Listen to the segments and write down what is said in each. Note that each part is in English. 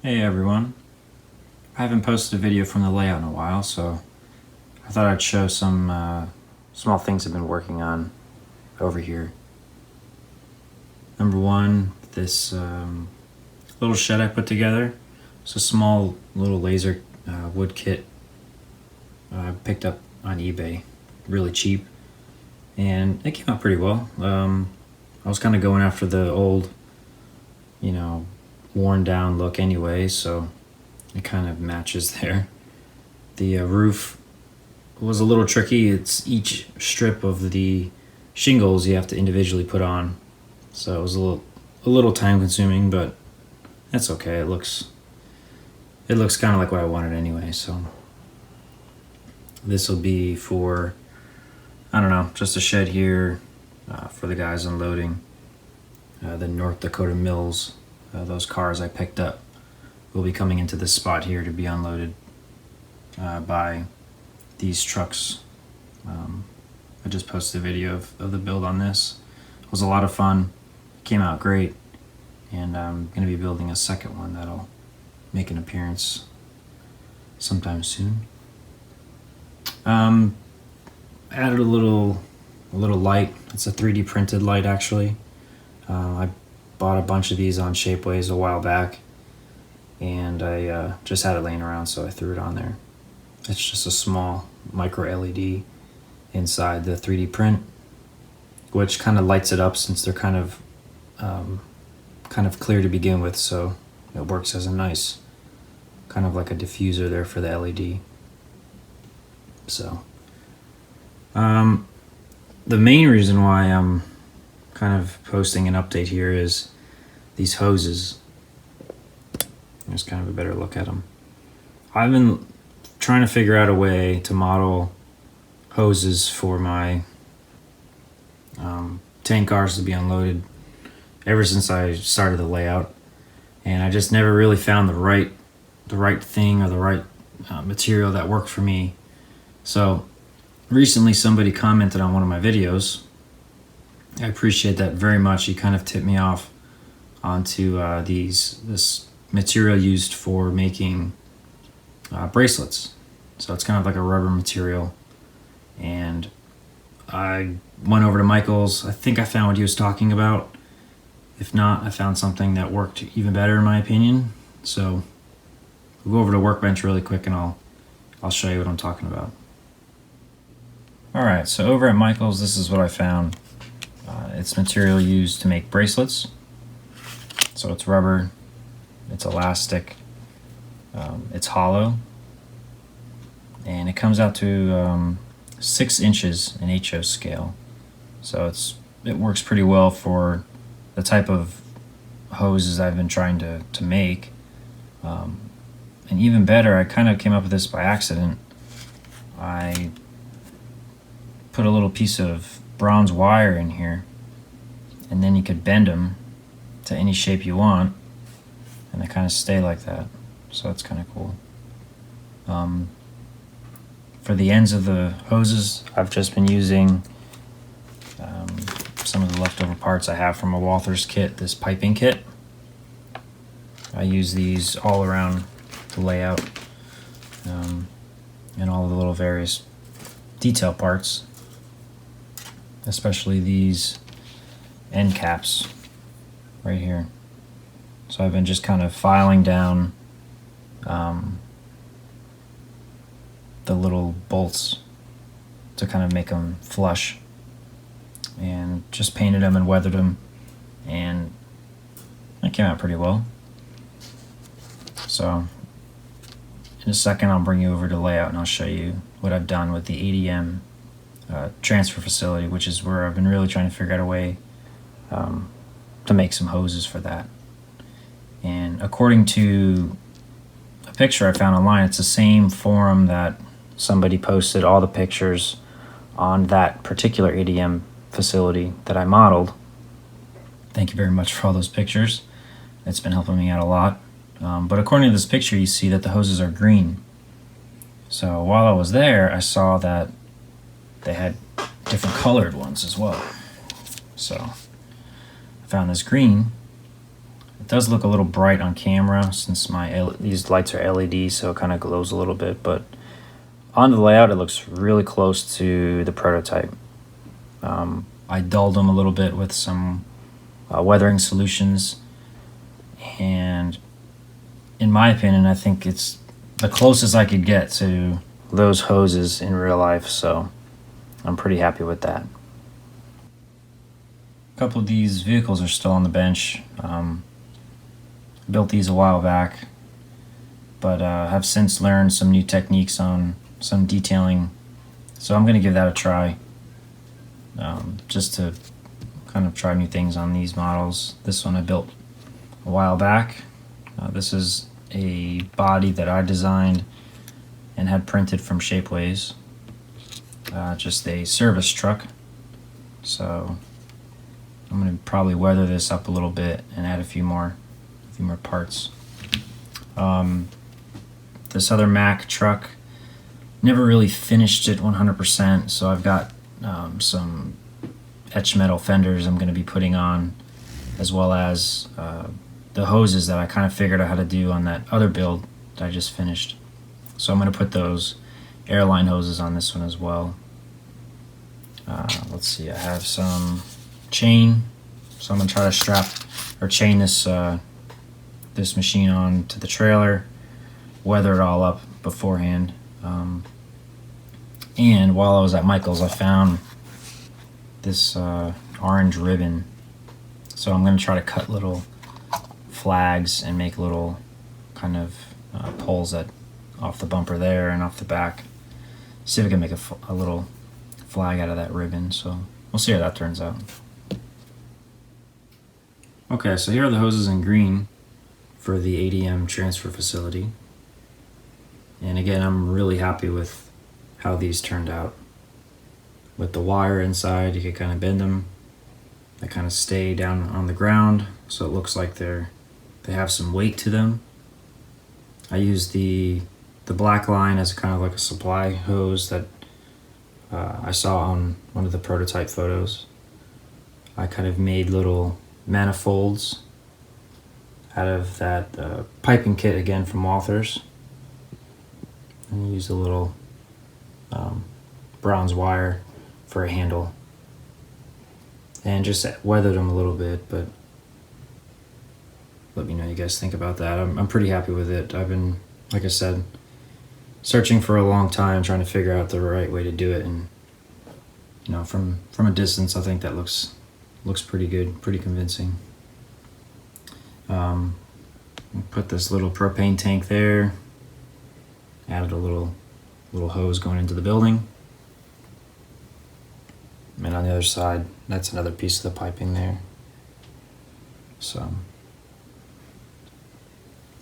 Hey everyone, I haven't posted a video from the layout in a while, so I thought I'd show some small things I've been working on over here. Number one, this little shed I put together. It's a small little laser wood kit I picked up on eBay, really cheap, and it came out pretty well. I was kind of going after the old, worn down look anyway, so it kind of matches there. The roof was a little tricky. It's each strip of the shingles you have to individually put on, so it was a little time consuming, but that's okay. It looks kind of like what I wanted anyway. So this will be for, I don't know, just a shed here for the guys unloading the North Dakota Mills. Those cars I picked up will be coming into this spot here to be unloaded by these trucks. I just posted a video of the build on this. It was a lot of fun. It came out great, and I'm going to be building a second one that'll make an appearance sometime soon. Added a little light. It's a 3D printed light actually. I bought a bunch of these on Shapeways a while back, and I just had it laying around, so I threw it on there. It's just a small micro LED inside the 3D print, which kind of lights it up since they're kind of clear to begin with, so it works as a nice kind of like a diffuser there for the LED. So the main reason why I'm kind of posting an update here is these hoses. There's kind of a better look at them. I've been trying to figure out a way to model hoses for my tank cars to be unloaded ever since I started the layout, and I just never really found the right thing or the right material that worked for me. So recently somebody commented on one of my videos. I appreciate that very much. He kind of tipped me off onto this material used for making bracelets. So it's kind of like a rubber material, and I went over to Michael's. I think I found what he was talking about. If not, I found something that worked even better in my opinion. So we'll go over to Workbench really quick, and I'll show you what I'm talking about. Alright, so over at Michael's, this is what I found. It's material used to make bracelets. So it's rubber, it's elastic, it's hollow, and it comes out to 6 inches in HOSES scale. So it works pretty well for the type of hoses I've been trying to make. And even better, I kind of came up with this by accident. I put a little piece of bronze wire in here, and then you could bend them to any shape you want, and they kind of stay like that. So that's kind of cool. For the ends of the hoses, I've just been using some of the leftover parts I have from a Walther's kit, this piping kit. I use these all around the layout, and all the little various detail parts, especially these end caps right here. So I've been just kind of filing down the little bolts to kind of make them flush, and just painted them and weathered them, and it came out pretty well. So in a second I'll bring you over to layout and I'll show you what I've done with the ADM transfer facility, which is where I've been really trying to figure out a way to make some hoses for that. And according to a picture I found online, it's the same forum that somebody posted all the pictures on that particular ADM facility that I modeled. Thank you very much for all those pictures. It's been helping me out a lot. But according to this picture, you see that the hoses are green. So while I was there, I saw that they had different colored ones as well. So I found this green, It does look a little bright on camera since these lights are LED, so it kind of glows a little bit, but on the layout it looks really close to the prototype. I dulled them a little bit with some weathering solutions, and in my opinion, I think it's the closest I could get to those hoses in real life, so I'm pretty happy with that. A couple of these vehicles are still on the bench. Built these a while back, but have since learned some new techniques on some detailing, so I'm going to give that a try, just to kind of try new things on these models. This one I built a while back. This is a body that I designed and had printed from Shapeways, just a service truck. So I'm going to probably weather this up a little bit and add a few more parts. This other Mack truck, never really finished it 100%, so I've got some etched metal fenders I'm going to be putting on, as well as the hoses that I kind of figured out how to do on that other build that I just finished. So I'm going to put those airline hoses on this one as well. Let's see, I have some chain, so I'm going to try to strap or chain this this machine on to the trailer, weather it all up beforehand. And while I was at Michael's, I found this orange ribbon, so I'm going to try to cut little flags and make little kind of poles that off the bumper there and off the back. See if I can make a little flag out of that ribbon, so we'll see how that turns out. Okay, so here are the hoses in green for the ADM transfer facility. And again, I'm really happy with how these turned out. With the wire inside, you can kind of bend them. They kind of stay down on the ground, so it looks like they have some weight to them. I used the black line as kind of like a supply hose that I saw on one of the prototype photos. I kind of made little manifolds out of that piping kit again from Walthers, and use a little bronze wire for a handle, and just weathered them a little bit. But let me know what you guys think about that. I'm pretty happy with it. I've been, like I said, searching for a long time, trying to figure out the right way to do it, and you know, from a distance, I think that looks pretty good, pretty convincing. Put this little propane tank there. Added a little hose going into the building. And on the other side, that's another piece of the piping there. So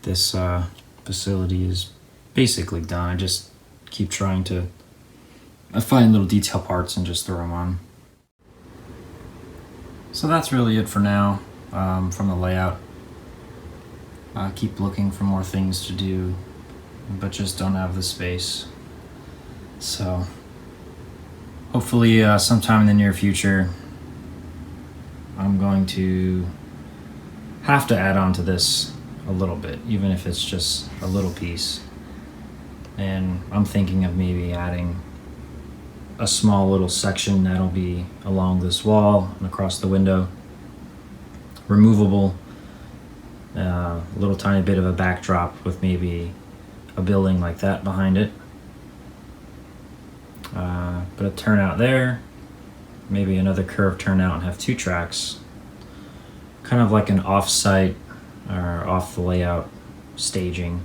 this facility is basically done. I just keep trying to find little detail parts and just throw them on. So that's really it for now from the layout. I keep looking for more things to do, but just don't have the space. So hopefully sometime in the near future, I'm going to have to add on to this a little bit, even if it's just a little piece. And I'm thinking of maybe adding a small little section that'll be along this wall and across the window, removable, a little tiny bit of a backdrop with maybe a building like that behind it. Put a turnout there, maybe another curved turnout, and have two tracks, kind of like an off-site or off the layout staging.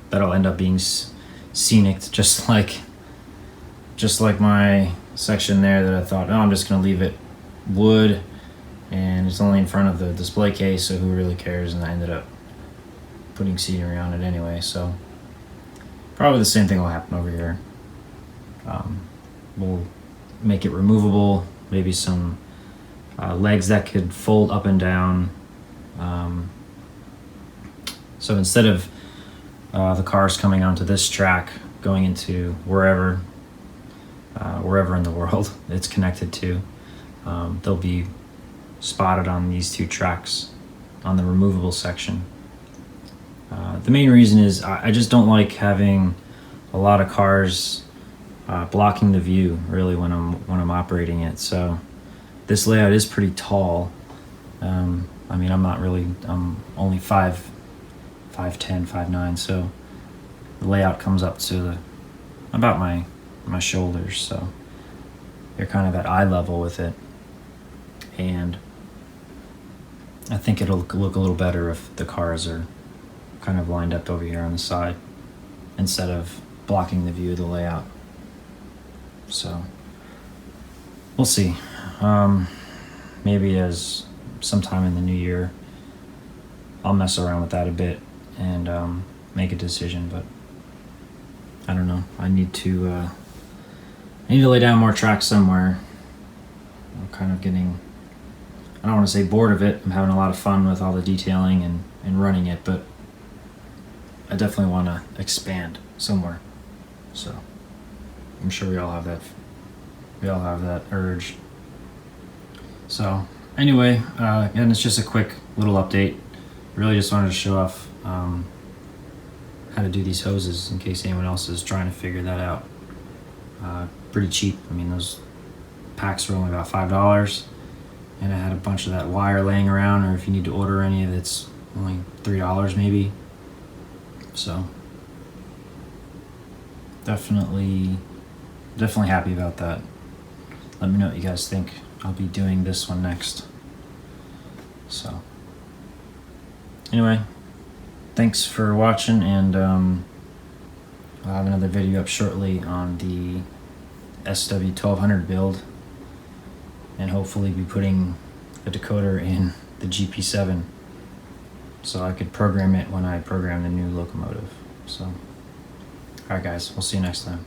That'll end up being scenic, just like my section there that I thought, oh, I'm just gonna leave it wood and it's only in front of the display case, so who really cares? And I ended up putting scenery on it anyway, so probably the same thing will happen over here. We'll make it removable, maybe some legs that could fold up and down. So instead of the cars coming onto this track, going into wherever in the world it's connected to, they'll be spotted on these two tracks on the removable section. The main reason is I just don't like having a lot of cars blocking the view really when I'm operating it. So this layout is pretty tall. I mean, I'm only 5'10", 5'9", so the layout comes up to about my shoulders, so you're kind of at eye level with it. And I think it'll look a little better if the cars are kind of lined up over here on the side instead of blocking the view of the layout. So we'll see. Maybe as sometime in the new year I'll mess around with that a bit and make a decision, but I don't know. I need to lay down more tracks somewhere. I'm kind of getting, I don't want to say bored of it. I'm having a lot of fun with all the detailing and running it, but I definitely want to expand somewhere. So I'm sure we all have that urge. So anyway, again, it's just a quick little update. Really just wanted to show off how to do these hoses in case anyone else is trying to figure that out. Pretty cheap. I mean, those packs were only about $5, and I had a bunch of that wire laying around, or if you need to order any of it, it's only $3 maybe. So definitely happy about that. Let me know what you guys think. I'll be doing this one next. So anyway, thanks for watching, and I'll have another video up shortly on the SW1200 build, and hopefully be putting a decoder in the GP7 so I could program it when I program the new locomotive. So alright guys, we'll see you next time.